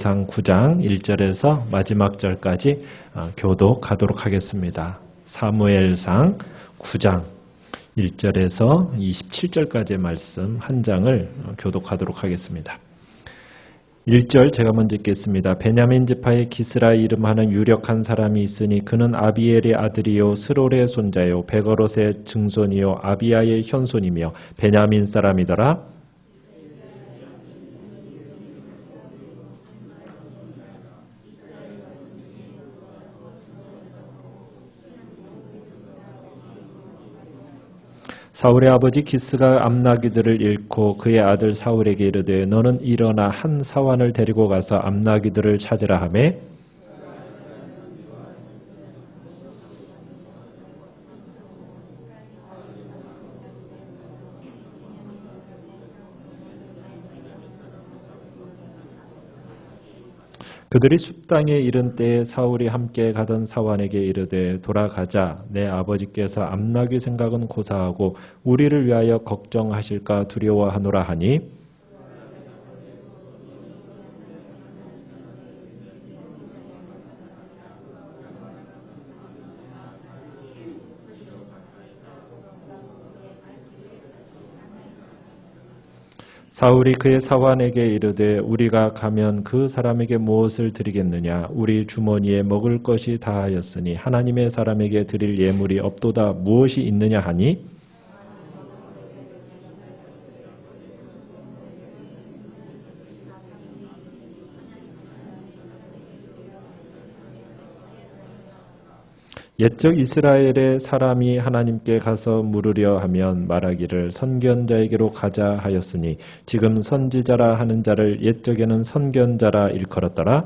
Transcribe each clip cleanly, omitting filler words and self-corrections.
사무엘상 9장 1절에서 마지막 절까지 교독하도록 하겠습니다. 사무엘상 9장 1절에서 27절까지의 말씀 한 장을 교독하도록 하겠습니다. 1절 제가 먼저 읽겠습니다. 베냐민 지파의 기스라 이름하는 유력한 사람이 있으니 그는 아비엘의 아들이요 스롤의 손자요 베거롯의 증손이요 아비야의 현손이며 베냐민 사람이더라. 사울의 아버지 기스가 암나귀들을 잃고 그의 아들 사울에게 이르되 너는 일어나 한 사환을 데리고 가서 암나귀들을 찾으라 하매 그들이 숲땅에 이른 때에 사울이 함께 가던 사환에게 이르되 돌아가자. 내 아버지께서 암나귀 생각은 고사하고 우리를 위하여 걱정하실까 두려워하노라 하니 사울이 그의 사환에게 이르되 우리가 가면 그 사람에게 무엇을 드리겠느냐 우리 주머니에 먹을 것이 다하였으니 하나님의 사람에게 드릴 예물이 없도다 무엇이 있느냐 하니 옛적 이스라엘의 사람이 하나님께 가서 물으려 하면 말하기를 선견자에게로 가자 하였으니 지금 선지자라 하는 자를 옛적에는 선견자라 일컬었더라.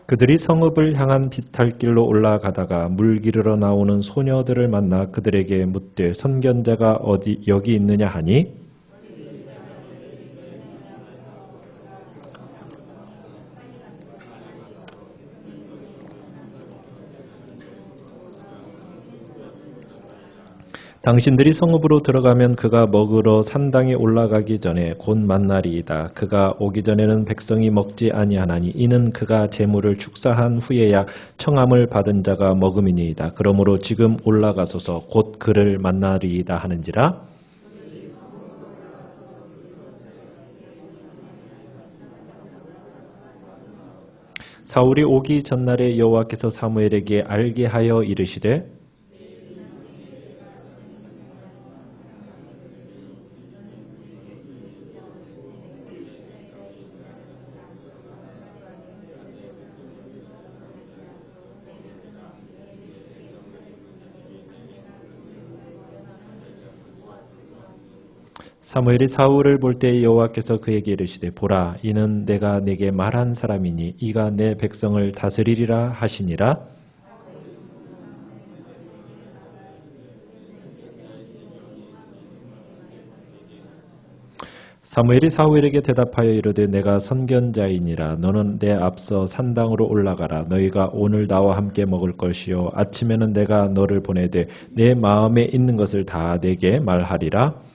그들이 성읍을 향한 비탈길로 올라가다가 물 기르러 나오는 소녀들을 만나 그들에게 묻되 선견자가 어디 여기 있느냐 하니 당신들이 성읍으로 들어가면 그가 먹으러 산당에 올라가기 전에 곧 만나리이다. 그가 오기 전에는 백성이 먹지 아니하나니 이는 그가 제물을 축사한 후에야 청함을 받은 자가 먹음이니이다. 그러므로 지금 올라가소서 곧 그를 만나리이다 하는지라. 사울이 오기 전날에 여호와께서 사무엘에게 알게 하여 이르시되 사무엘이 사울을 볼 때 여호와께서 그에게 이르시되 보라 이는 내가 네게 말한 사람이니 이가 내 백성을 다스리리라 하시니라. 사무엘이 사울에게 대답하여 이르되 내가 선견자이니라. 너는 내 앞서 산당으로 올라가라. 너희가 오늘 나와 함께 먹을 것이요 아침에는 내가 너를 보내되 내 마음에 있는 것을 다 내게 말하리라.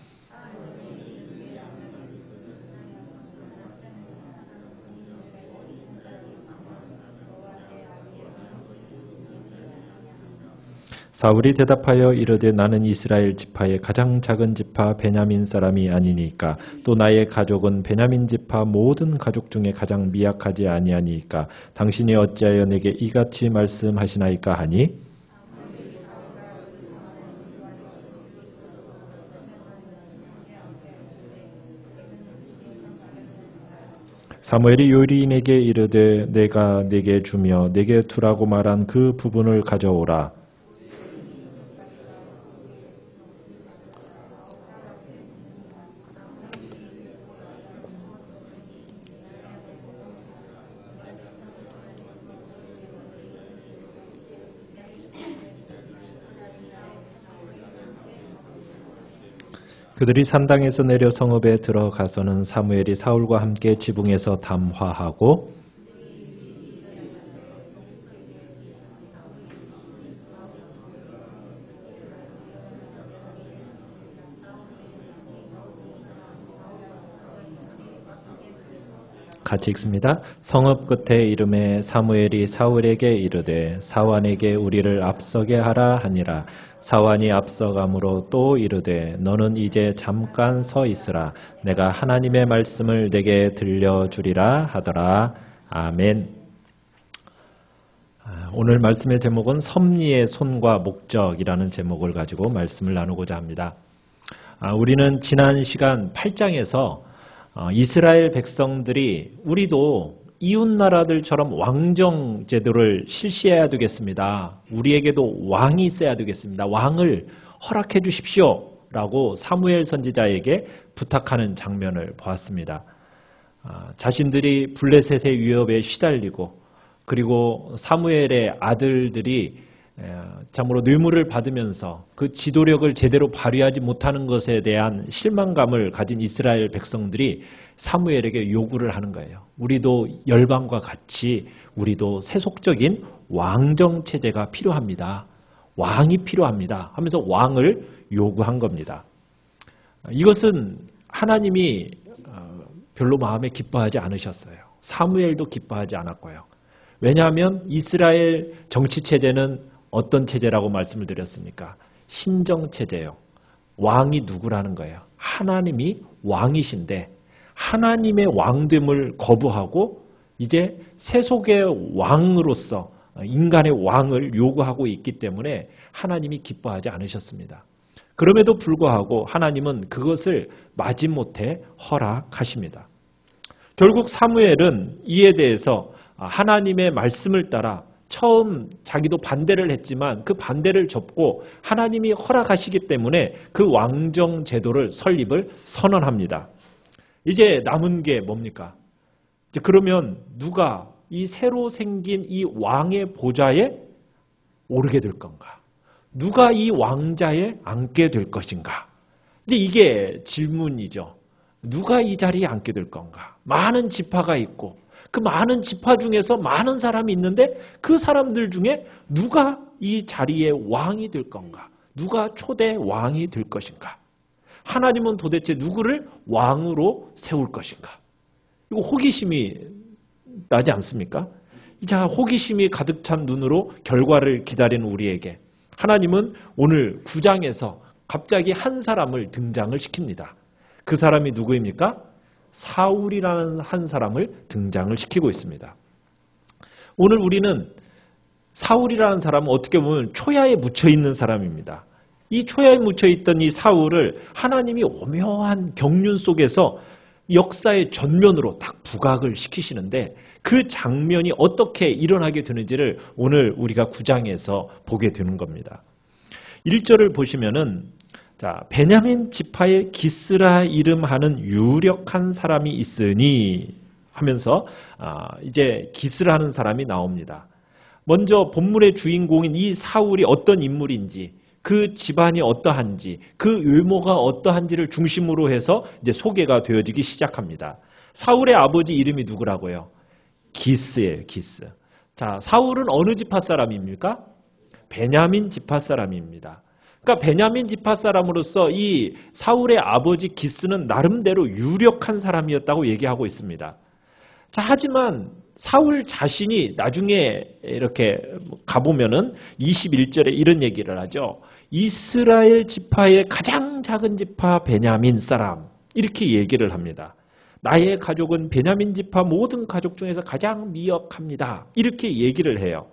사울이 대답하여 이르되 나는 이스라엘 지파의 가장 작은 지파 베냐민 사람이 아니니까 또 나의 가족은 베냐민 지파 모든 가족 중에 가장 미약하지 아니하니까 당신이 어찌하여 내게 이같이 말씀하시나이까 하니 사무엘이 요리인에게 이르되 내가 네게 주며 네게 두라고 말한 그 부분을 가져오라. 그들이 산당에서 내려 성읍에 들어가서는 사무엘이 사울과 함께 지붕에서 담화하고 같이 읽습니다. 성읍 끝에 이름에 사무엘이 사울에게 이르되 사완에게 우리를 앞서게 하라 하니라. 사완이 앞서감으로 또 이르되 너는 이제 잠깐 서 있으라. 내가 하나님의 말씀을 내게 들려주리라 하더라. 아멘. 오늘 말씀의 제목은 섭리의 손과 목적이라는 제목을 가지고 말씀을 나누고자 합니다. 우리는 지난 시간 8장에서 이스라엘 백성들이 우리도 이웃 나라들처럼 왕정 제도를 실시해야 되겠습니다. 우리에게도 왕이 있어야 되겠습니다. 왕을 허락해 주십시오 라고 사무엘 선지자에게 부탁하는 장면을 보았습니다. 자신들이 블레셋의 위협에 시달리고 그리고 사무엘의 아들들이 참으로 뇌물을 받으면서 그 지도력을 제대로 발휘하지 못하는 것에 대한 실망감을 가진 이스라엘 백성들이 사무엘에게 요구를 하는 거예요. 우리도 열방과 같이 우리도 세속적인 왕정 체제가 필요합니다. 왕이 필요합니다 하면서 왕을 요구한 겁니다. 이것은 하나님이 별로 마음에 기뻐하지 않으셨어요. 사무엘도 기뻐하지 않았고요. 왜냐하면 이스라엘 정치체제는 어떤 체제라고 말씀을 드렸습니까? 신정체제예요. 왕이 누구라는 거예요? 하나님이 왕이신데 하나님의 왕됨을 거부하고 이제 세속의 왕으로서 인간의 왕을 요구하고 있기 때문에 하나님이 기뻐하지 않으셨습니다. 그럼에도 불구하고 하나님은 그것을 마지못해 허락하십니다. 결국 사무엘은 이에 대해서 하나님의 말씀을 따라 처음 자기도 반대를 했지만 그 반대를 접고 하나님이 허락하시기 때문에 그 왕정 제도를 설립을 선언합니다. 이제 남은 게 뭡니까? 이제 그러면 누가 이 새로 생긴 이 왕의 보좌에 오르게 될 건가? 누가 이 왕자에 앉게 될 것인가? 이제 이게 질문이죠. 누가 이 자리에 앉게 될 건가? 많은 지파가 있고 그 많은 지파 중에서 많은 사람이 있는데 그 사람들 중에 누가 이 자리에 왕이 될 건가? 누가 초대 왕이 될 것인가? 하나님은 도대체 누구를 왕으로 세울 것인가? 이거 호기심이 나지 않습니까? 자, 호기심이 가득 찬 눈으로 결과를 기다리는 우리에게 하나님은 오늘 9장에서 갑자기 한 사람을 등장을 시킵니다. 그 사람이 누구입니까? 사울이라는 한 사람을 등장을 시키고 있습니다. 오늘 우리는 사울이라는 사람은 어떻게 보면 초야에 묻혀있는 사람입니다. 이 초야에 묻혀있던 이 사울을 하나님이 오묘한 경륜 속에서 역사의 전면으로 딱 부각을 시키시는데 그 장면이 어떻게 일어나게 되는지를 오늘 우리가 9장에서 보게 되는 겁니다. 1절을 보시면은 자, 베냐민 지파의 기스라 이름하는 유력한 사람이 있으니 하면서 이제 기스라는 사람이 나옵니다. 먼저 본문의 주인공인 이 사울이 어떤 인물인지 그 집안이 어떠한지 그 외모가 어떠한지를 중심으로 해서 이제 소개가 되어지기 시작합니다. 사울의 아버지 이름이 누구라고요? 기스예요. 기스. 자, 사울은 어느 지파 사람입니까? 베냐민 지파 사람입니다. 그러니까 베냐민 지파 사람으로서 이 사울의 아버지 기스는 나름대로 유력한 사람이었다고 얘기하고 있습니다. 자, 하지만 사울 자신이 나중에 이렇게 가보면은 21절에 이런 얘기를 하죠. 이스라엘 지파의 가장 작은 지파 베냐민 사람 이렇게 얘기를 합니다. 나의 가족은 베냐민 지파 모든 가족 중에서 가장 미역합니다. 이렇게 얘기를 해요.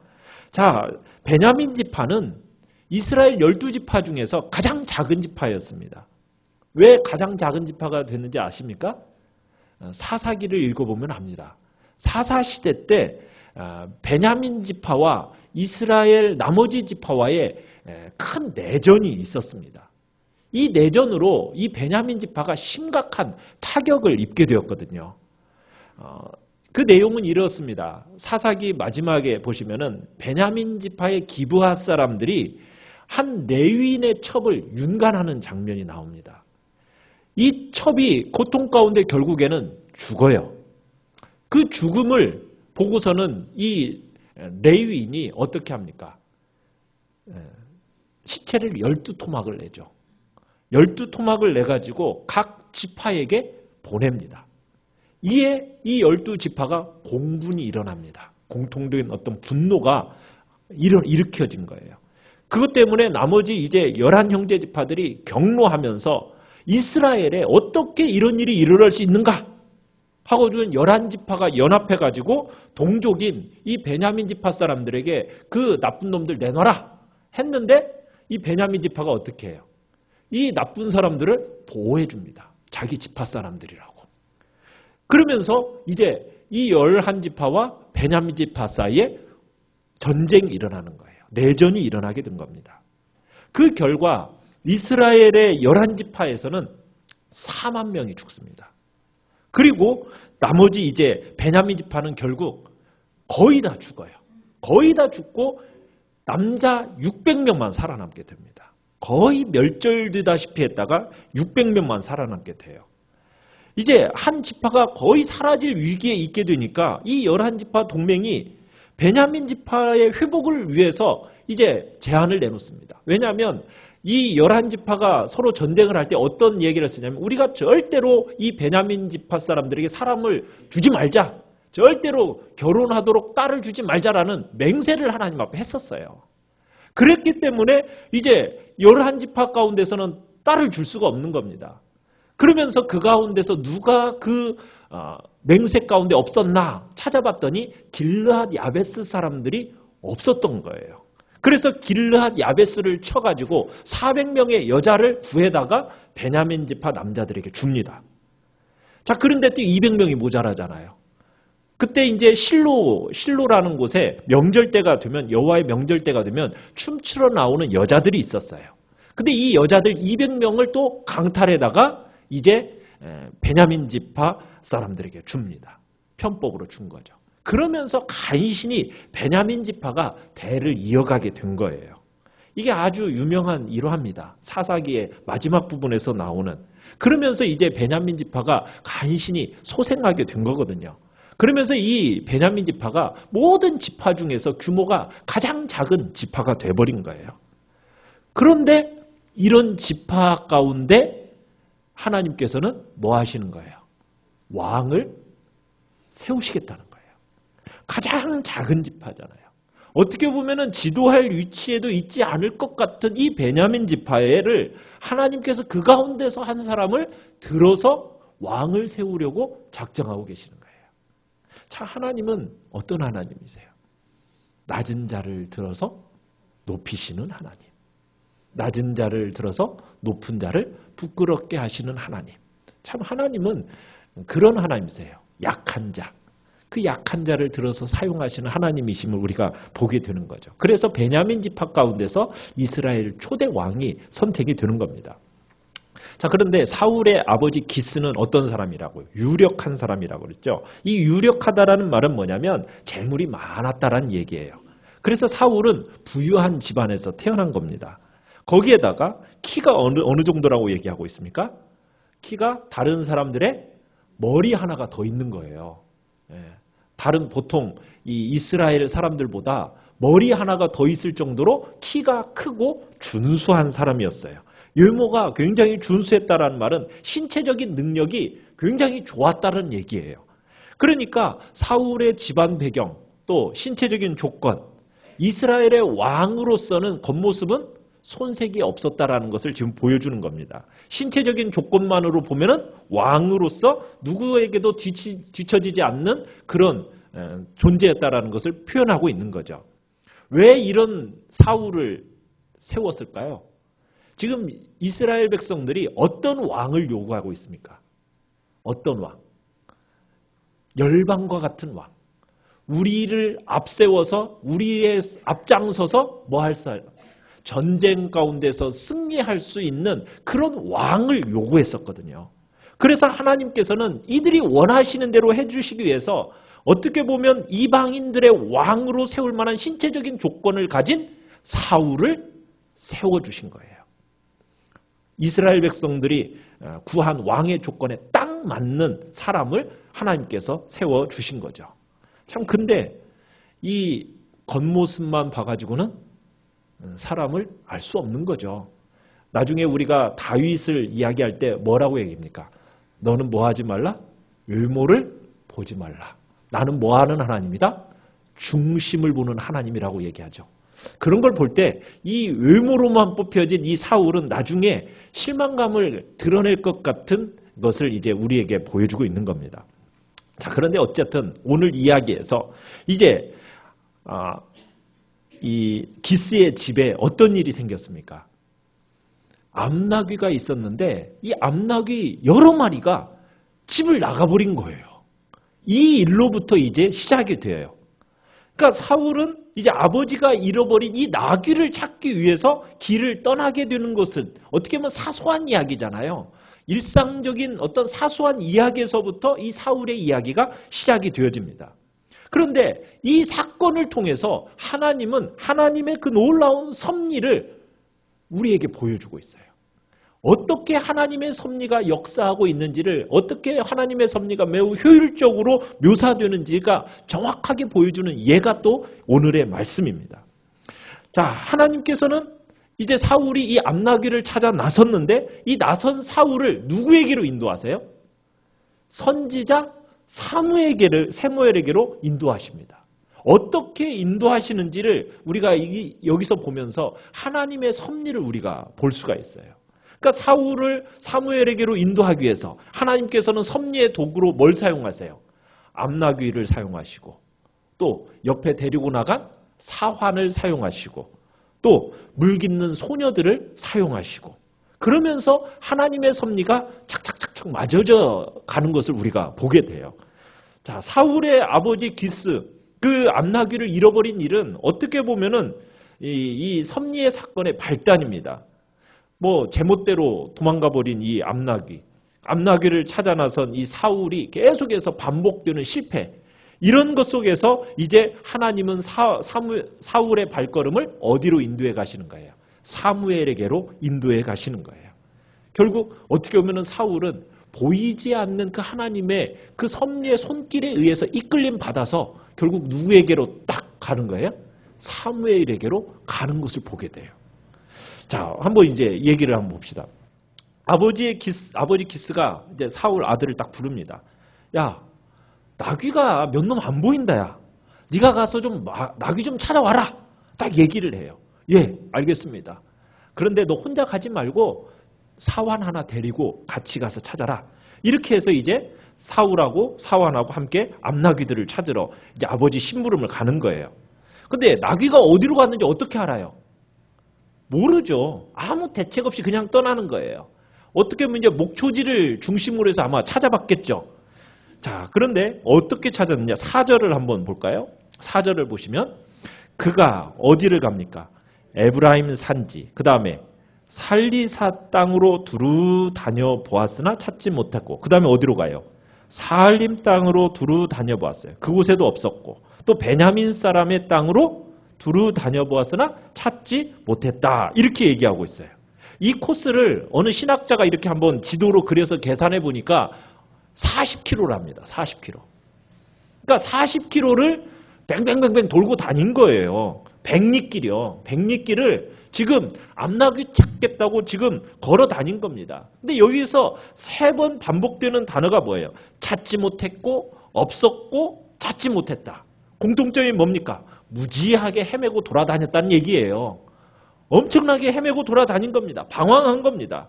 자, 베냐민 지파는 이스라엘 12지파 중에서 가장 작은 지파였습니다. 왜 가장 작은 지파가 됐는지 아십니까? 사사기를 읽어보면 압니다. 사사시대 때 베냐민 지파와 이스라엘 나머지 지파와의 큰 내전이 있었습니다. 이 내전으로 이 베냐민 지파가 심각한 타격을 입게 되었거든요. 그 내용은 이렇습니다. 사사기 마지막에 보시면은 베냐민 지파의 기브앗 사람들이 한 레위인의 첩을 윤간하는 장면이 나옵니다. 이 첩이 고통 가운데 결국에는 죽어요. 그 죽음을 보고서는 이 레위인이 어떻게 합니까? 시체를 12토막을 내죠. 12토막을 내가지고 각 지파에게 보냅니다. 이에 이 12지파가 공분이 일어납니다. 공통된 어떤 분노가 일으켜진 거예요. 그것 때문에 나머지 이제 11형제 지파들이 경로하면서 이스라엘에 어떻게 이런 일이 일어날 수 있는가 하고 11지파가 연합해가지고 동족인 이 베냐민 지파 사람들에게 그 나쁜 놈들 내놔라 했는데 이 베냐민 지파가 어떻게 해요? 이 나쁜 사람들을 보호해 줍니다. 자기 지파 사람들이라고. 그러면서 이제 이 11지파와 베냐민 지파 사이에 전쟁이 일어나는 거예요. 내전이 일어나게 된 겁니다. 그 결과 이스라엘의 11지파에서는 4만 명이 죽습니다. 그리고 나머지 이제 베냐민 지파는 결국 거의 다 죽어요. 거의 다 죽고 남자 600명만 살아남게 됩니다. 거의 멸절되다시피 했다가 600명만 살아남게 돼요. 이제 한 지파가 거의 사라질 위기에 있게 되니까 이 11지파 동맹이 베냐민 지파의 회복을 위해서 이제 제안을 내놓습니다. 왜냐하면 이 11지파가 서로 전쟁을 할 때 어떤 얘기를 쓰냐면 우리가 절대로 이 베냐민 지파 사람들에게 사람을 주지 말자. 절대로 결혼하도록 딸을 주지 말자라는 맹세를 하나님 앞에 했었어요. 그랬기 때문에 이제 11지파 가운데서는 딸을 줄 수가 없는 겁니다. 그러면서 그 가운데서 누가 그 맹세 가운데 없었나 찾아봤더니 길르앗 야베스 사람들이 없었던 거예요. 그래서 길르앗 야베스를 쳐가지고 400명의 여자를 구해다가 베냐민 지파 남자들에게 줍니다. 자, 그런데 또 200명이 모자라잖아요. 그때 이제 실로라는 곳에 명절 때가 되면 여호와의 명절 때가 되면 춤추러 나오는 여자들이 있었어요. 근데 이 여자들 200명을 또 강탈에다가 이제 베냐민 지파 사람들에게 줍니다. 편법으로 준 거죠. 그러면서 간신히 베냐민 지파가 대를 이어가게 된 거예요. 이게 아주 유명한 일화입니다. 사사기의 마지막 부분에서 나오는. 그러면서 이제 베냐민 지파가 간신히 소생하게 된 거거든요. 그러면서 이 베냐민 지파가 모든 지파 중에서 규모가 가장 작은 지파가 돼버린 거예요. 그런데 이런 지파 가운데 하나님께서는 뭐 하시는 거예요? 왕을 세우시겠다는 거예요. 가장 작은 지파잖아요. 어떻게 보면은 지도할 위치에도 있지 않을 것 같은 이 베냐민 지파를 하나님께서 그 가운데서 한 사람을 들어서 왕을 세우려고 작정하고 계시는 거예요. 자, 하나님은 어떤 하나님이세요? 낮은 자를 들어서 높이시는 하나님. 낮은 자를 들어서 높은 자를 부끄럽게 하시는 하나님. 참 하나님은 그런 하나님이세요. 약한 자. 그 약한 자를 들어서 사용하시는 하나님이심을 우리가 보게 되는 거죠. 그래서 베냐민 지파 가운데서 이스라엘 초대 왕이 선택이 되는 겁니다. 자, 그런데 사울의 아버지 기스는 어떤 사람이라고요? 유력한 사람이라고 그랬죠. 이 유력하다라는 말은 뭐냐면 재물이 많았다라는 얘기예요. 그래서 사울은 부유한 집안에서 태어난 겁니다. 거기에다가 키가 어느 정도라고 얘기하고 있습니까? 키가 다른 사람들의 머리 하나가 더 있는 거예요. 다른 보통 이 이스라엘 사람들보다 머리 하나가 더 있을 정도로 키가 크고 준수한 사람이었어요. 외모가 굉장히 준수했다라는 말은 신체적인 능력이 굉장히 좋았다는 얘기예요. 그러니까 사울의 집안 배경 또 신체적인 조건, 이스라엘의 왕으로서는 겉모습은 손색이 없었다라는 것을 지금 보여주는 겁니다. 신체적인 조건만으로 보면은 왕으로서 누구에게도 뒤처지지 않는 그런 존재였다라는 것을 표현하고 있는 거죠. 왜 이런 사울을 세웠을까요? 지금 이스라엘 백성들이 어떤 왕을 요구하고 있습니까? 어떤 왕? 열방과 같은 왕. 우리를 앞세워서 우리의 앞장서서 뭐 할 사람? 전쟁 가운데서 승리할 수 있는 그런 왕을 요구했었거든요. 그래서 하나님께서는 이들이 원하시는 대로 해주시기 위해서 어떻게 보면 이방인들의 왕으로 세울 만한 신체적인 조건을 가진 사울을 세워주신 거예요. 이스라엘 백성들이 구한 왕의 조건에 딱 맞는 사람을 하나님께서 세워주신 거죠. 참 근데 이 겉모습만 봐가지고는 사람을 알 수 없는 거죠. 나중에 우리가 다윗을 이야기할 때 뭐라고 얘기합니까? 너는 뭐 하지 말라? 외모를 보지 말라. 나는 뭐하는 하나님이다? 중심을 보는 하나님이라고 얘기하죠. 그런 걸 볼 때 이 외모로만 뽑혀진 이 사울은 나중에 실망감을 드러낼 것 같은 것을 이제 우리에게 보여주고 있는 겁니다. 자, 그런데 어쨌든 오늘 이야기에서 이제 이 기스의 집에 어떤 일이 생겼습니까? 암나귀가 있었는데 이 암나귀 여러 마리가 집을 나가버린 거예요. 이 일로부터 이제 시작이 돼요. 그러니까 사울은 이제 아버지가 잃어버린 이 나귀를 찾기 위해서 길을 떠나게 되는 것은 어떻게 보면 사소한 이야기잖아요. 일상적인 어떤 사소한 이야기에서부터 이 사울의 이야기가 시작이 되어집니다. 그런데 이 사건을 통해서 하나님은 하나님의 그 놀라운 섭리를 우리에게 보여주고 있어요. 어떻게 하나님의 섭리가 역사하고 있는지를, 어떻게 하나님의 섭리가 매우 효율적으로 묘사되는지가 정확하게 보여주는 예가 또 오늘의 말씀입니다. 자, 하나님께서는 이제 사울이 이 암나귀를 찾아 나섰는데 이 나선 사울을 누구에게로 인도하세요? 선지자 사무엘에게로 인도하십니다. 어떻게 인도하시는지를 우리가 여기서 보면서 하나님의 섭리를 우리가 볼 수가 있어요. 그러니까 사울을 사무엘에게로 인도하기 위해서 하나님께서는 섭리의 도구로 뭘 사용하세요? 암나귀를 사용하시고, 또 옆에 데리고 나간 사환을 사용하시고, 또 물깃는 소녀들을 사용하시고, 그러면서 하나님의 섭리가 착착착착 맞아져 가는 것을 우리가 보게 돼요. 자, 사울의 아버지 기스, 그 암나귀를 잃어버린 일은 어떻게 보면은 이 섭리의 사건의 발단입니다. 뭐 제멋대로 도망가 버린 이 암나귀를 찾아 나선 이 사울이 계속해서 반복되는 실패, 이런 것 속에서 이제 하나님은 사울의 발걸음을 어디로 인도해 가시는 거예요? 사무엘에게로 인도해 가시는 거예요. 결국 어떻게 보면 사울은 보이지 않는 그 하나님의 그 섭리의 손길에 의해서 이끌림 받아서 결국 누구에게로 딱 가는 거예요? 사무엘에게로 가는 것을 보게 돼요. 자, 한번 이제 얘기를 한번 봅시다. 아버지 기스가 이제 사울 아들을 딱 부릅니다. 야, 나귀가 몇 놈 안 보인다, 야. 네가 가서 좀 나귀 좀 찾아와라. 딱 얘기를 해요. 예, 알겠습니다. 그런데 너 혼자 가지 말고 사환 하나 데리고 같이 가서 찾아라. 이렇게 해서 이제 사환하고 함께 암나귀들을 찾으러 이제 아버지 심부름을 가는 거예요. 근데 나귀가 어디로 갔는지 어떻게 알아요? 모르죠. 아무 대책 없이 그냥 떠나는 거예요. 어떻게 보면 이제 목초지를 중심으로 해서 아마 찾아봤겠죠. 자, 그런데 어떻게 찾았느냐? 4절을 한번 볼까요? 4절을 보시면 그가 어디를 갑니까? 에브라임 산지, 그 다음에 살리사 땅으로 두루 다녀 보았으나 찾지 못했고, 그 다음에 어디로 가요? 사알림 땅으로 두루 다녀 보았어요. 그곳에도 없었고, 또 베냐민 사람의 땅으로 두루 다녀보았으나 찾지 못했다. 이렇게 얘기하고 있어요. 이 코스를 어느 신학자가 이렇게 한번 지도로 그려서 계산해 보니까 40km랍니다. 40km. 그러니까 40km를 뱅뱅뱅뱅 돌고 다닌 거예요. 백리길이요. 백리길을 지금 암나귀 찾겠다고 지금 걸어 다닌 겁니다. 근데 여기서 3번 반복되는 단어가 뭐예요? 찾지 못했고, 없었고, 찾지 못했다. 공통점이 뭡니까? 무지하게 헤매고 돌아다녔다는 얘기예요. 엄청나게 헤매고 돌아다닌 겁니다. 방황한 겁니다.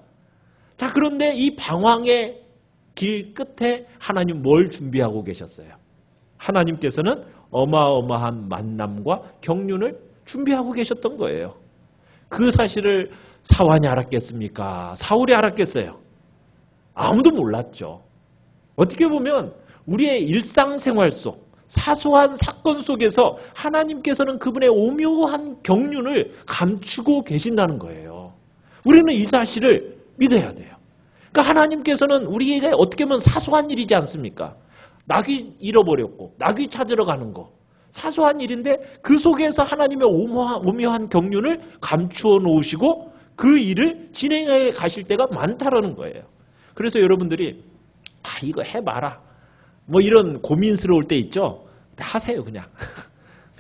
자, 그런데 이 방황의 길 끝에 하나님 뭘 준비하고 계셨어요? 하나님께서는 어마어마한 만남과 경륜을 준비하고 계셨던 거예요. 그 사실을 사환이 알았겠습니까? 사울이 알았겠어요? 아무도 몰랐죠. 어떻게 보면 우리의 일상생활 속 사소한 사건 속에서 하나님께서는 그분의 오묘한 경륜을 감추고 계신다는 거예요. 우리는 이 사실을 믿어야 돼요. 그러니까 하나님께서는 우리에게 어떻게 보면 사소한 일이지 않습니까? 나귀 잃어버렸고 나귀 찾으러 가는 거 사소한 일인데 그 속에서 하나님의 오묘한 경륜을 감추어 놓으시고 그 일을 진행해 가실 때가 많다라는 거예요. 그래서 여러분들이 이거 해봐라 뭐 이런 고민스러울 때 있죠. 하세요. 그냥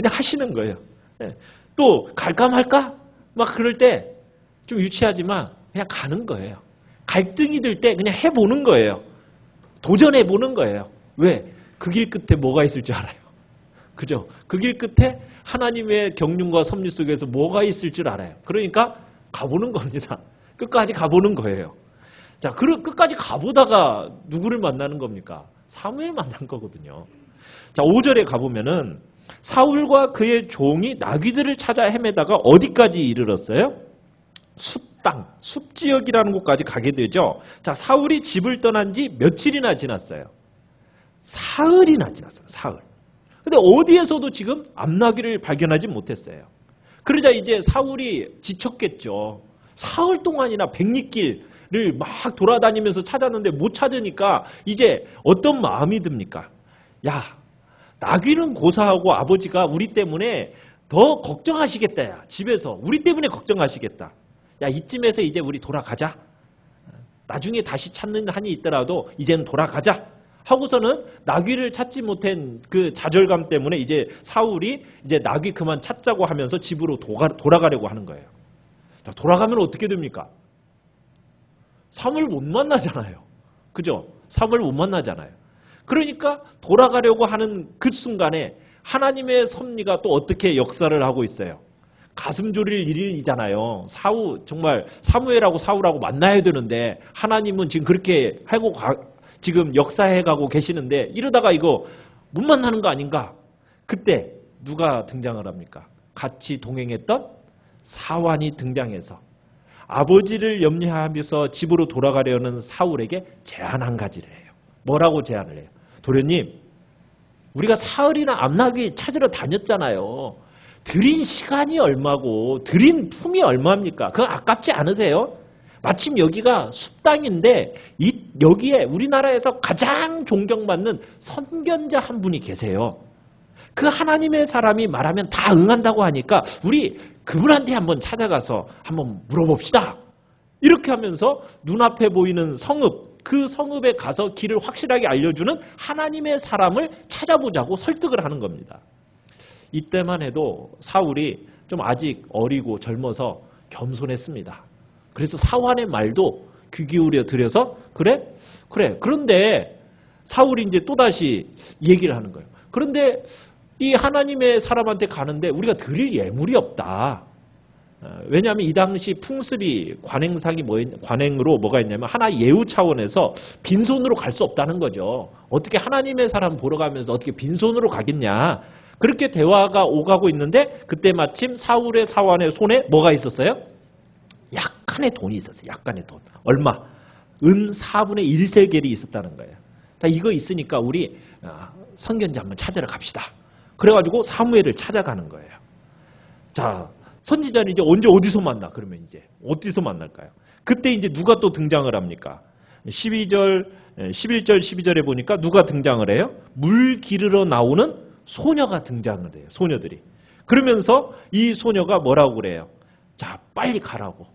하시는 거예요. 또 갈까 말까 막 그럴 때 좀 유치하지만 그냥 가는 거예요. 갈등이 들 때 그냥 해보는 거예요. 도전해 보는 거예요. 왜? 그 길 끝에 뭐가 있을 줄 알아요. 그죠? 그 길 끝에 하나님의 경륜과 섭리 속에서 뭐가 있을 줄 알아요. 그러니까 가보는 겁니다. 끝까지 가보는 거예요. 자, 끝까지 가보다가 누구를 만나는 겁니까? 사무엘 만난 거거든요. 자, 5절에 가보면은 사울과 그의 종이 나귀들을 찾아 헤매다가 어디까지 이르렀어요? 숲땅, 숲지역이라는 곳까지 가게 되죠. 자, 사울이 집을 떠난 지 며칠이나 지났어요? 사흘이나 지났어요. 사흘. 근데 어디에서도 지금 암나귀를 발견하지 못했어요. 그러자 이제 사울이 지쳤겠죠. 사흘 동안이나 백리길을 막 돌아다니면서 찾았는데 못 찾으니까 이제 어떤 마음이 듭니까? 야, 나귀는 고사하고 아버지가 우리 때문에 더 걱정하시겠다. 야, 집에서 우리 때문에 걱정하시겠다. 야, 이쯤에서 이제 우리 돌아가자. 나중에 다시 찾는 한이 있더라도 이제는 돌아가자. 하고서는 나귀를 찾지 못한 그 좌절감 때문에 이제 사울이 이제 나귀 그만 찾자고 하면서 집으로 돌아가려고 하는 거예요. 자, 돌아가면 어떻게 됩니까? 사무엘 못 만나잖아요. 그죠? 사무엘 못 만나잖아요. 그러니까 돌아가려고 하는 그 순간에 하나님의 섭리가 또 어떻게 역사를 하고 있어요. 가슴 졸일 일이잖아요. 정말 사무엘하고 사울하고 만나야 되는데 하나님은 지금 그렇게 하고 지금 역사해 가고 계시는데 이러다가 이거 못 만나는 거 아닌가? 그때 누가 등장을 합니까? 같이 동행했던 사환이 등장해서 아버지를 염려하면서 집으로 돌아가려는 사울에게 제안 한 가지를 해요. 뭐라고 제안을 해요? 도련님, 우리가 사흘이나 암나귀 찾으러 다녔잖아요. 들인 시간이 얼마고 들인 품이 얼마입니까? 그거 아깝지 않으세요? 마침 여기가 숲땅인데 여기에 우리나라에서 가장 존경받는 선견자 한 분이 계세요. 그 하나님의 사람이 말하면 다 응한다고 하니까 우리 그분한테 한번 찾아가서 한번 물어봅시다. 이렇게 하면서 눈앞에 보이는 성읍, 그 성읍에 가서 길을 확실하게 알려주는 하나님의 사람을 찾아보자고 설득을 하는 겁니다. 이때만 해도 사울이 좀 아직 어리고 젊어서 겸손했습니다. 그래서 사환의 말도 귀 기울여 들여서 그래. 그런데 사울이 이제 또다시 얘기를 하는 거예요. 그런데 이 하나님의 사람한테 가는데 우리가 드릴 예물이 없다. 왜냐하면 이 당시 풍습이 관행으로 뭐가 있냐면 하나 예우 차원에서 빈손으로 갈 수 없다는 거죠. 어떻게 하나님의 사람 보러 가면서 어떻게 빈손으로 가겠냐. 그렇게 대화가 오가고 있는데 그때 마침 사울의 사환의 손에 뭐가 있었어요? 약간의 돈이 있었어요. 약간의 돈. 얼마? 은 4분의 1세겔이 있었다는 거예요. 자, 이거 있으니까 우리 선견자 한번 찾으러 갑시다. 그래가지고 사무엘을 찾아가는 거예요. 자, 선지자는 이제 언제 어디서 만나? 그러면 이제 어디서 만날까요? 그때 이제 누가 또 등장을 합니까? 11절, 12절에 보니까 누가 등장을 해요? 물 기르러 나오는 소녀가 등장을 해요. 소녀들이. 그러면서 이 소녀가 뭐라고 그래요? 자, 빨리 가라고.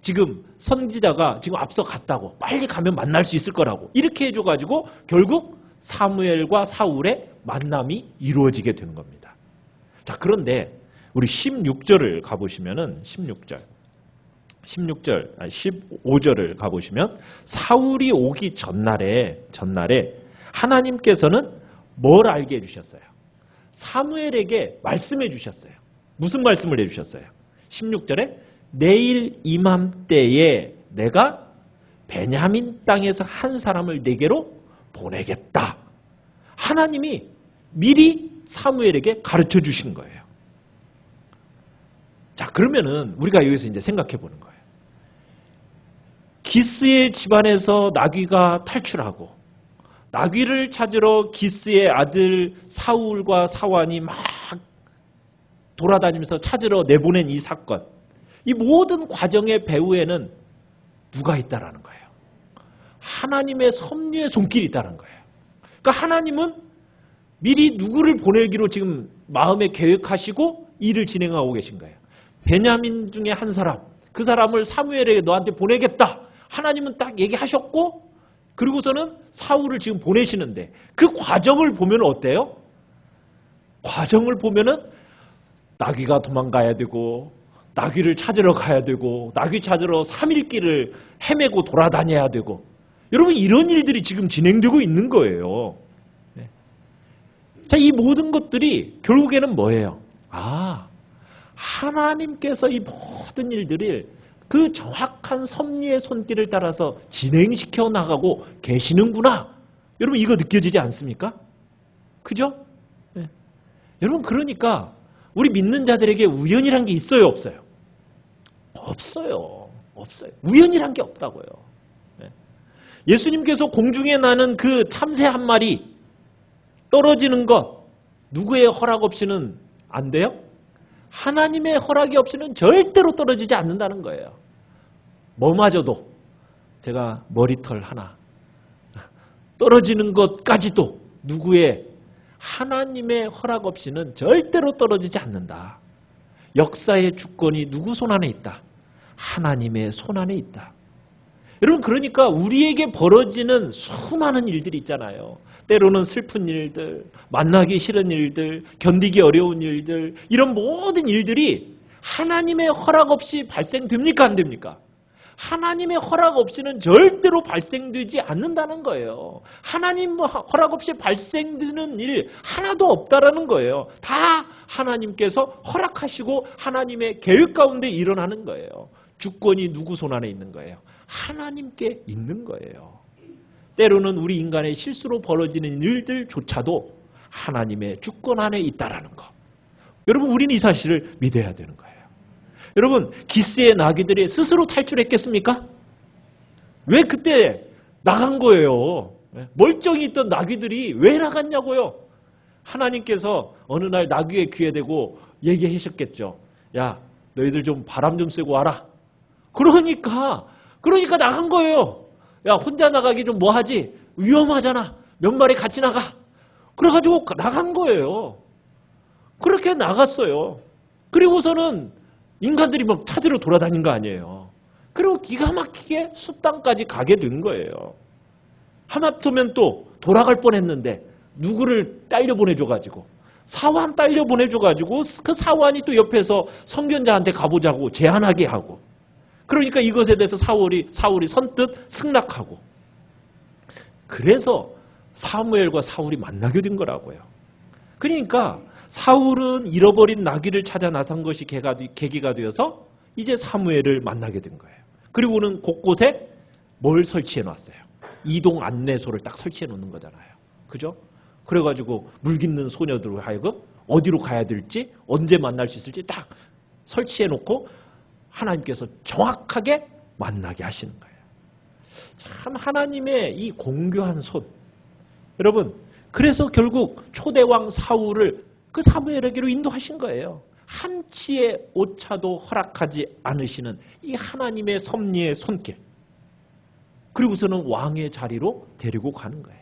지금 선지자가 지금 앞서 갔다고. 빨리 가면 만날 수 있을 거라고. 이렇게 해줘가지고 결국 사무엘과 사울의 만남이 이루어지게 된 겁니다. 자, 그런데 우리 16절을 가보시면은 15절을 가보시면 사울이 오기 전날에 하나님께서는 뭘 알게 해주셨어요? 사무엘에게 말씀해 주셨어요. 무슨 말씀을 해주셨어요? 16절에 내일 이맘때에 내가 베냐민 땅에서 한 사람을 내게로 보내겠다. 하나님이 미리 사무엘에게 가르쳐 주신 거예요. 자, 그러면은 우리가 여기서 이제 생각해 보는 거예요. 기스의 집안에서 나귀가 탈출하고 나귀를 찾으러 기스의 아들 사울과 사환이 막 돌아다니면서 찾으러 내보낸 이 사건. 이 모든 과정의 배후에는 누가 있다라는 거예요. 하나님의 섭리의 손길이 있다는 거예요. 그러니까 하나님은 미리 누구를 보내기로 지금 마음에 계획하시고 일을 진행하고 계신 거예요. 베냐민 중에 한 사람, 그 사람을 사무엘에게 너한테 보내겠다. 하나님은 딱 얘기하셨고 그리고서는 사울을 지금 보내시는데 그 과정을 보면 어때요? 과정을 보면은 나귀가 도망가야 되고 나귀를 찾으러 가야 되고 나귀 찾으러 3일 길을 헤매고 돌아다녀야 되고 여러분 이런 일들이 지금 진행되고 있는 거예요. 네. 자, 이 모든 것들이 결국에는 뭐예요? 하나님께서 이 모든 일들을 그 정확한 섭리의 손길을 따라서 진행시켜 나가고 계시는구나. 여러분 이거 느껴지지 않습니까? 그죠? 네. 여러분 그러니까 우리 믿는 자들에게 우연이란 게 있어요, 없어요? 없어요. 없어요. 우연이란 게 없다고요. 네. 예수님께서 공중에 나는 그 참새 한 마리 떨어지는 것 누구의 허락 없이는 안 돼요? 하나님의 허락이 없이는 절대로 떨어지지 않는다는 거예요. 뭐마저도 제가 머리털 하나 떨어지는 것까지도 누구의 하나님의 허락 없이는 절대로 떨어지지 않는다. 역사의 주권이 누구 손 안에 있다? 하나님의 손 안에 있다. 여러분 그러니까 우리에게 벌어지는 수많은 일들이 있잖아요. 때로는 슬픈 일들, 만나기 싫은 일들, 견디기 어려운 일들, 이런 모든 일들이 하나님의 허락 없이 발생됩니까? 안 됩니까? 하나님의 허락 없이는 절대로 발생되지 않는다는 거예요. 하나님 허락 없이 발생되는 일 하나도 없다라는 거예요. 다 하나님께서 허락하시고 하나님의 계획 가운데 일어나는 거예요. 주권이 누구 손 안에 있는 거예요? 하나님께 있는 거예요. 때로는 우리 인간의 실수로 벌어지는 일들조차도 하나님의 주권 안에 있다라는 거. 여러분 우리는 이 사실을 믿어야 되는 거예요. 여러분 기스의 나귀들이 스스로 탈출했겠습니까? 왜 그때 나간 거예요? 멀쩡히 있던 나귀들이 왜 나갔냐고요? 하나님께서 어느 날 나귀의 귀에 대고 얘기하셨겠죠. 야, 너희들 좀 바람 좀 쐬고 와라. 그러니까 나간 거예요. 야, 혼자 나가기 좀 뭐하지? 위험하잖아. 몇 마리 같이 나가. 그래가지고 나간 거예요. 그렇게 나갔어요. 그리고서는 인간들이 막 찾으러 돌아다닌 거 아니에요. 그리고 기가 막히게 숲땅까지 가게 된 거예요. 하마터면 또 돌아갈 뻔했는데 누구를 딸려 보내줘가지고 사환 딸려 보내줘가지고 그 사환이 또 옆에서 선견자한테 가보자고 제안하게 하고 그러니까 이것에 대해서 사울이 선뜻 승낙하고 그래서 사무엘과 사울이 만나게 된 거라고요. 그러니까 사울은 잃어버린 나귀를 찾아 나선 것이 계기가 되어서 이제 사무엘을 만나게 된 거예요. 그리고는 곳곳에 뭘 설치해 놨어요? 이동 안내소를 딱 설치해 놓는 거잖아요. 그죠? 그래가지고 물깃는 소녀들로 하여금 어디로 가야 될지 언제 만날 수 있을지 딱 설치해 놓고 하나님께서 정확하게 만나게 하시는 거예요. 참 하나님의 이 공교한 손. 여러분 그래서 결국 초대왕 사울을 그 사무엘에게로 인도하신 거예요. 한치의 오차도 허락하지 않으시는 이 하나님의 섭리의 손길. 그리고서는 왕의 자리로 데리고 가는 거예요.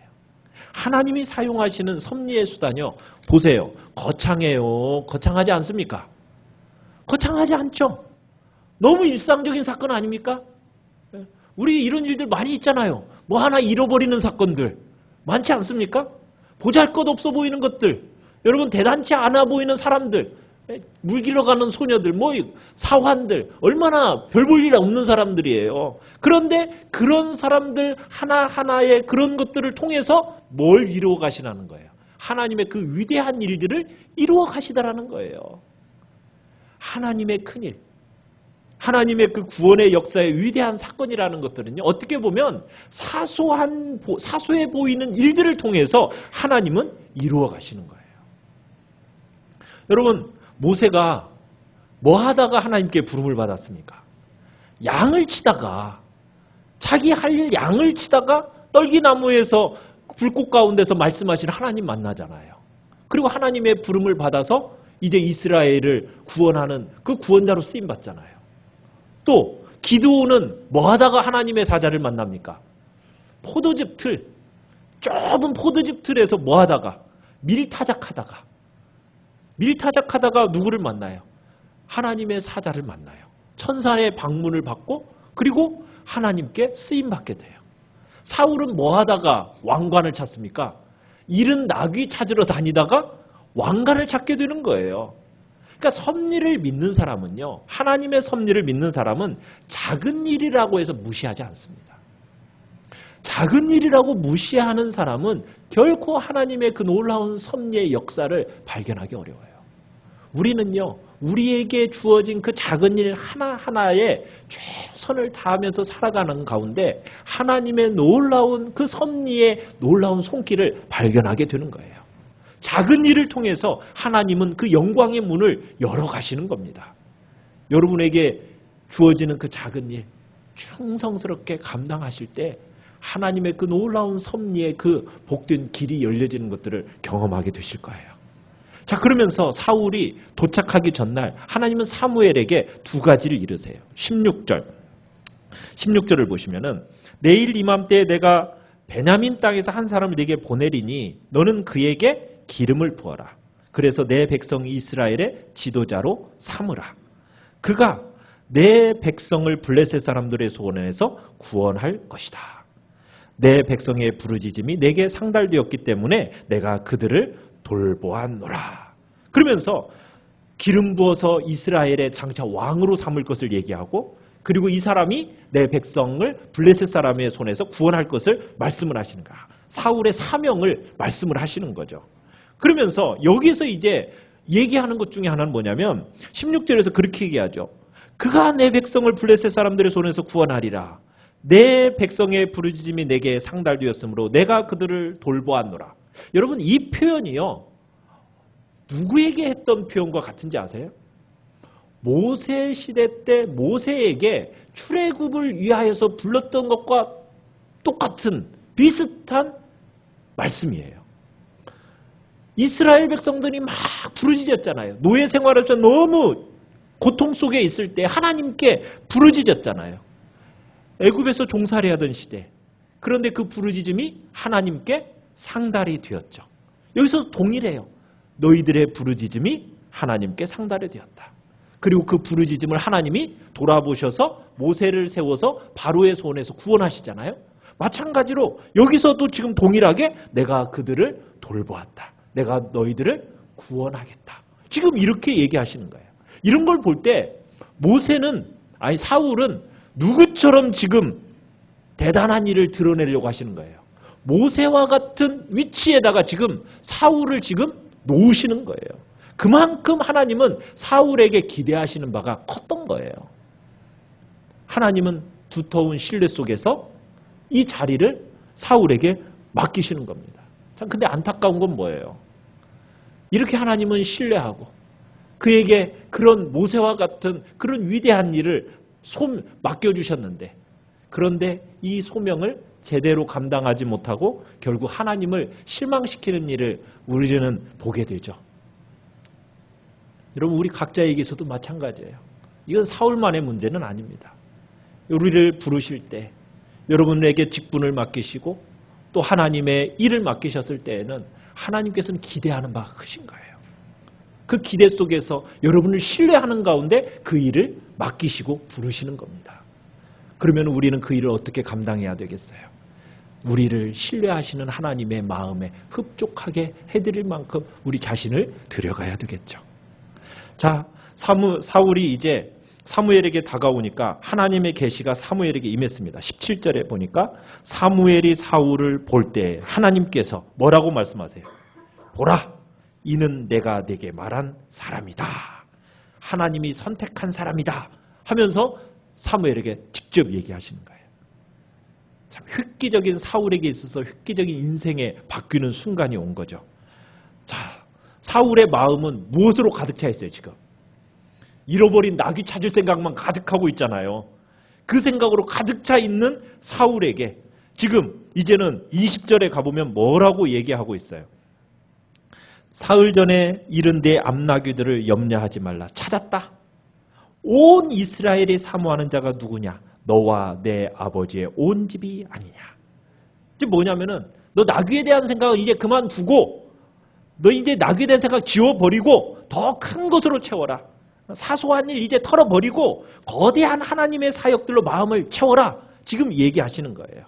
하나님이 사용하시는 섭리의 수단이요. 보세요. 거창해요. 거창하지 않습니까? 거창하지 않죠? 너무 일상적인 사건 아닙니까? 우리 이런 일들 많이 있잖아요. 뭐 하나 잃어버리는 사건들 많지 않습니까? 보잘것없어 보이는 것들, 여러분 대단치 않아 보이는 사람들, 물 길러가는 소녀들, 뭐 사환들, 얼마나 별 볼 일 없는 사람들이에요. 그런데 그런 사람들 하나하나의 그런 것들을 통해서 뭘 이루어 가시라는 거예요. 하나님의 그 위대한 일들을 이루어 가시다라는 거예요. 하나님의 큰일, 하나님의 그 구원의 역사의 위대한 사건이라는 것들은요, 어떻게 보면 사소해 보이는 일들을 통해서 하나님은 이루어 가시는 거예요. 여러분, 모세가 뭐 하다가 하나님께 부름을 받았습니까? 양을 치다가, 자기 할 일 양을 치다가 떨기나무에서 불꽃 가운데서 말씀하신 하나님 만나잖아요. 그리고 하나님의 부름을 받아서 이제 이스라엘을 구원하는 그 구원자로 쓰임 받잖아요. 또 기드온은 뭐 하다가 하나님의 사자를 만납니까? 포도즙 틀, 좁은 포도즙 틀에서 뭐 하다가 밀타작하다가 누구를 만나요? 하나님의 사자를 만나요. 천사의 방문을 받고 그리고 하나님께 쓰임 받게 돼요. 사울은 뭐 하다가 왕관을 찾습니까? 잃은 나귀 찾으러 다니다가 왕관을 찾게 되는 거예요. 그러니까 섭리를 믿는 사람은요, 하나님의 섭리를 믿는 사람은 작은 일이라고 해서 무시하지 않습니다. 작은 일이라고 무시하는 사람은 결코 하나님의 그 놀라운 섭리의 역사를 발견하기 어려워요. 우리는요, 우리에게 주어진 그 작은 일 하나하나에 최선을 다하면서 살아가는 가운데 하나님의 놀라운 그 섭리의 놀라운 손길을 발견하게 되는 거예요. 작은 일을 통해서 하나님은 그 영광의 문을 열어가시는 겁니다. 여러분에게 주어지는 그 작은 일 충성스럽게 감당하실 때 하나님의 그 놀라운 섭리의 그 복된 길이 열려지는 것들을 경험하게 되실 거예요. 자, 그러면서 사울이 도착하기 전날 하나님은 사무엘에게 두 가지를 이르세요. 16절을 보시면은 내일 이맘때에 내가 베냐민 땅에서 한 사람을 네게 보내리니 너는 그에게 기름을 부어라. 그래서 내 백성 이스라엘의 지도자로 삼으라. 그가 내 백성을 블레셋 사람들의 손에서 구원할 것이다. 내 백성의 부르짖음이 내게 상달되었기 때문에 내가 그들을 돌보았노라. 그러면서 기름 부어서 이스라엘의 장차 왕으로 삼을 것을 얘기하고, 그리고 이 사람이 내 백성을 블레셋 사람의 손에서 구원할 것을 말씀을 하시는 거야. 사울의 사명을 말씀을 하시는 거죠. 그러면서 여기서 이제 얘기하는 것 중에 하나는 뭐냐면 16절에서 그렇게 얘기하죠. 그가 내 백성을 블레셋 사람들의 손에서 구원하리라. 내 백성의 부르짖음이 내게 상달되었으므로 내가 그들을 돌보았노라. 여러분, 이 표현이요, 누구에게 했던 표현과 같은지 아세요? 모세 시대 때 모세에게 출애굽을 위하여서 불렀던 것과 똑같은 비슷한 말씀이에요. 이스라엘 백성들이 막 부르짖었잖아요. 노예 생활에서 너무 고통 속에 있을 때 하나님께 부르짖었잖아요. 애굽에서 종살이 하던 시대. 그런데 그 부르짖음이 하나님께 상달이 되었죠. 여기서 동일해요. 너희들의 부르짖음이 하나님께 상달이 되었다. 그리고 그 부르짖음을 하나님이 돌아보셔서 모세를 세워서 바로의 손에서 구원하시잖아요. 마찬가지로 여기서도 지금 동일하게 내가 그들을 돌보았다. 내가 너희들을 구원하겠다. 지금 이렇게 얘기하시는 거예요. 이런 걸 볼 때 사울은 누구처럼 지금 대단한 일을 드러내려고 하시는 거예요. 모세와 같은 위치에다가 지금 사울을 지금 놓으시는 거예요. 그만큼 하나님은 사울에게 기대하시는 바가 컸던 거예요. 하나님은 두터운 신뢰 속에서 이 자리를 사울에게 맡기시는 겁니다. 참, 근데 안타까운 건 뭐예요? 이렇게 하나님은 신뢰하고 그에게 그런 모세와 같은 그런 위대한 일을 맡겨주셨는데, 그런데 이 소명을 제대로 감당하지 못하고 결국 하나님을 실망시키는 일을 우리는 보게 되죠. 여러분, 우리 각자에게서도 마찬가지예요. 이건 사울만의 문제는 아닙니다. 우리를 부르실 때 여러분에게 직분을 맡기시고 또 하나님의 일을 맡기셨을 때에는 하나님께서는 기대하는 바가 크신 거예요. 그 기대 속에서 여러분을 신뢰하는 가운데 그 일을 맡기시고 부르시는 겁니다. 그러면 우리는 그 일을 어떻게 감당해야 되겠어요? 우리를 신뢰하시는 하나님의 마음에 흡족하게 해드릴 만큼 우리 자신을 들여가야 되겠죠. 자, 사울이 이제 사무엘에게 다가오니까 하나님의 계시가 사무엘에게 임했습니다. 17절에 보니까 사무엘이 사울을 볼 때 하나님께서 뭐라고 말씀하세요? 보라, 이는 내가 네게 말한 사람이다. 하나님이 선택한 사람이다 하면서 사무엘에게 직접 얘기하시는 거예요. 참 획기적인, 사울에게 있어서 획기적인 인생에 바뀌는 순간이 온 거죠. 자, 사울의 마음은 무엇으로 가득 차 있어요, 지금? 잃어버린 나귀 찾을 생각만 가득하고 있잖아요. 그 생각으로 가득 차 있는 사울에게 지금 이제는 20절에 가보면 뭐라고 얘기하고 있어요? 사흘 전에 잃은 내 암나귀들을 염려하지 말라. 찾았다. 온 이스라엘이 사모하는 자가 누구냐? 너와 내 아버지의 온 집이 아니냐. 이게 뭐냐면은 너 나귀에 대한 생각을 이제 그만두고 너 이제 나귀에 대한 생각 지워버리고 더 큰 것으로 채워라. 사소한 일 이제 털어버리고 거대한 하나님의 사역들로 마음을 채워라. 지금 얘기하시는 거예요.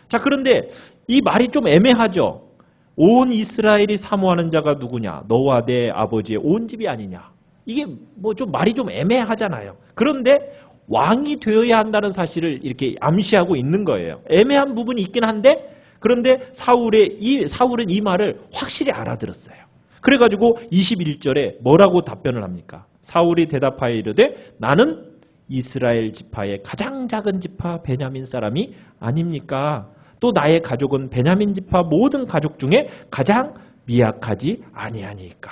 자, 그런데 이 말이 좀 애매하죠. 온 이스라엘이 사모하는 자가 누구냐? 너와 내 아버지의 온 집이 아니냐? 이게 뭐 좀 말이 좀 애매하잖아요. 그런데 왕이 되어야 한다는 사실을 이렇게 암시하고 있는 거예요. 애매한 부분이 있긴 한데 그런데 사울은 이 말을 확실히 알아들었어요. 그래가지고 21절에 뭐라고 답변을 합니까? 사울이 대답하여 이르되 나는 이스라엘 지파의 가장 작은 지파 베냐민 사람이 아닙니까? 또 나의 가족은 베냐민 지파 모든 가족 중에 가장 미약하지 아니하니까.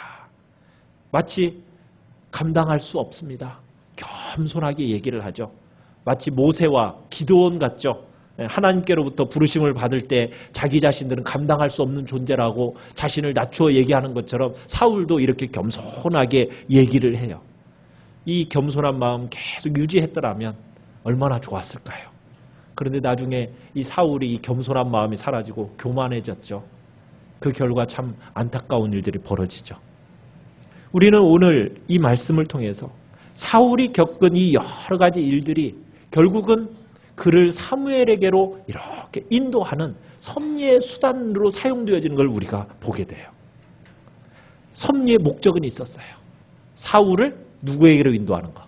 마치 감당할 수 없습니다. 겸손하게 얘기를 하죠. 마치 모세와 기드온 같죠. 하나님께로부터 부르심을 받을 때 자기 자신들은 감당할 수 없는 존재라고 자신을 낮추어 얘기하는 것처럼 사울도 이렇게 겸손하게 얘기를 해요. 이 겸손한 마음 계속 유지했더라면 얼마나 좋았을까요? 그런데 나중에 이 사울이 이 겸손한 마음이 사라지고 교만해졌죠. 그 결과 참 안타까운 일들이 벌어지죠. 우리는 오늘 이 말씀을 통해서 사울이 겪은 이 여러 가지 일들이 결국은 그를 사무엘에게로 이렇게 인도하는 섭리의 수단으로 사용되어지는 걸 우리가 보게 돼요. 섭리의 목적은 있었어요. 사울을 누구에게로 인도하는 것?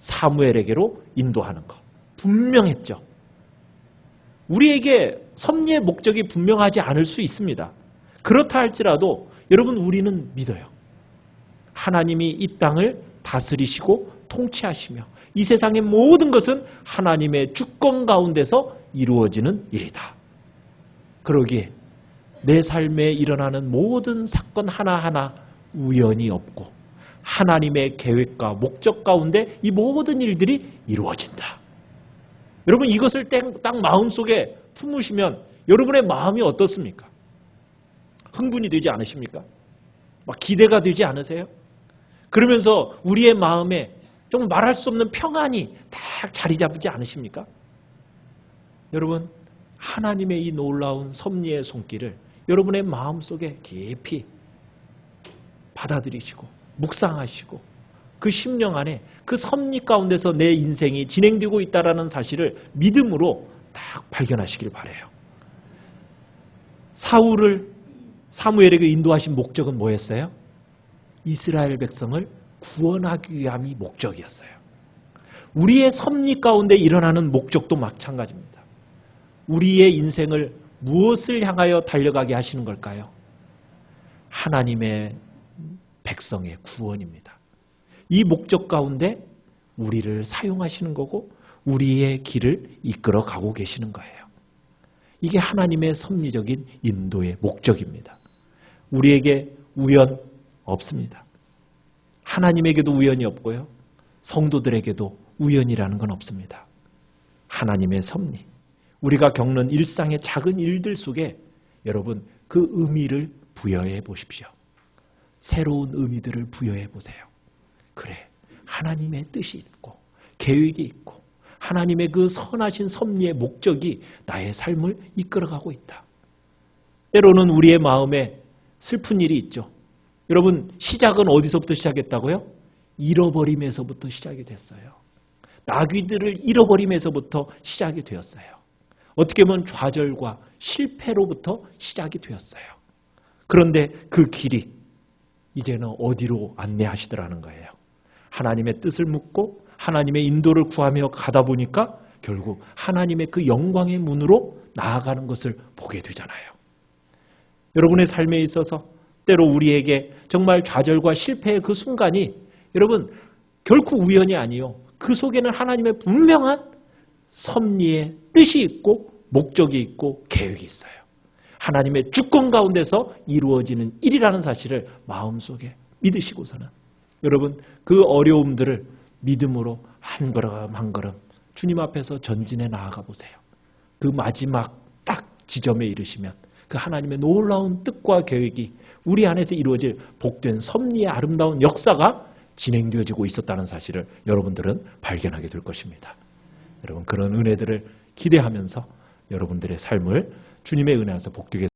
사무엘에게로 인도하는 것. 분명했죠. 우리에게 섭리의 목적이 분명하지 않을 수 있습니다. 그렇다 할지라도 여러분 우리는 믿어요. 하나님이 이 땅을 다스리시고 통치하시며 이 세상의 모든 것은 하나님의 주권 가운데서 이루어지는 일이다. 그러기에 내 삶에 일어나는 모든 사건 하나하나 우연이 없고 하나님의 계획과 목적 가운데 이 모든 일들이 이루어진다. 여러분 이것을 딱 마음속에 품으시면 여러분의 마음이 어떻습니까? 흥분이 되지 않으십니까? 막 기대가 되지 않으세요? 그러면서 우리의 마음에 좀 말할 수 없는 평안이 딱 자리 잡지 않으십니까? 여러분 하나님의 이 놀라운 섭리의 손길을 여러분의 마음속에 깊이 받아들이시고 묵상하시고 그 심령 안에 그 섭리 가운데서 내 인생이 진행되고 있다는 사실을 믿음으로 딱 발견하시길 바라요. 사울을 사무엘에게 인도하신 목적은 뭐였어요? 이스라엘 백성을 구원하기 위함이 목적이었어요. 우리의 섭리 가운데 일어나는 목적도 마찬가지입니다. 우리의 인생을 무엇을 향하여 달려가게 하시는 걸까요? 하나님의 백성의 구원입니다. 이 목적 가운데 우리를 사용하시는 거고 우리의 길을 이끌어 가고 계시는 거예요. 이게 하나님의 섭리적인 인도의 목적입니다. 우리에게 우연 없습니다. 하나님에게도 우연이 없고요. 성도들에게도 우연이라는 건 없습니다. 하나님의 섭리, 우리가 겪는 일상의 작은 일들 속에 여러분 그 의미를 부여해 보십시오. 새로운 의미들을 부여해 보세요. 그래, 하나님의 뜻이 있고 계획이 있고 하나님의 그 선하신 섭리의 목적이 나의 삶을 이끌어가고 있다. 때로는 우리의 마음에 슬픈 일이 있죠. 여러분 시작은 어디서부터 시작했다고요? 잃어버림에서부터 시작이 됐어요. 나귀들을 잃어버림에서부터 시작이 되었어요. 어떻게 보면 좌절과 실패로부터 시작이 되었어요. 그런데 그 길이 이제는 어디로 안내하시더라는 거예요. 하나님의 뜻을 묻고 하나님의 인도를 구하며 가다 보니까 결국 하나님의 그 영광의 문으로 나아가는 것을 보게 되잖아요. 여러분의 삶에 있어서 때로 우리에게 정말 좌절과 실패의 그 순간이 여러분 결코 우연이 아니요. 그 속에는 하나님의 분명한 섭리의 뜻이 있고 목적이 있고 계획이 있어요. 하나님의 주권 가운데서 이루어지는 일이라는 사실을 마음속에 믿으시고서는 여러분 그 어려움들을 믿음으로 한 걸음 한 걸음 주님 앞에서 전진해 나아가 보세요. 그 마지막 딱 지점에 이르시면 그 하나님의 놀라운 뜻과 계획이 우리 안에서 이루어질 복된 섭리의 아름다운 역사가 진행되어지고 있었다는 사실을 여러분들은 발견하게 될 것입니다. 여러분 그런 은혜들을 기대하면서 여러분들의 삶을 주님의 은혜 안에서 복되게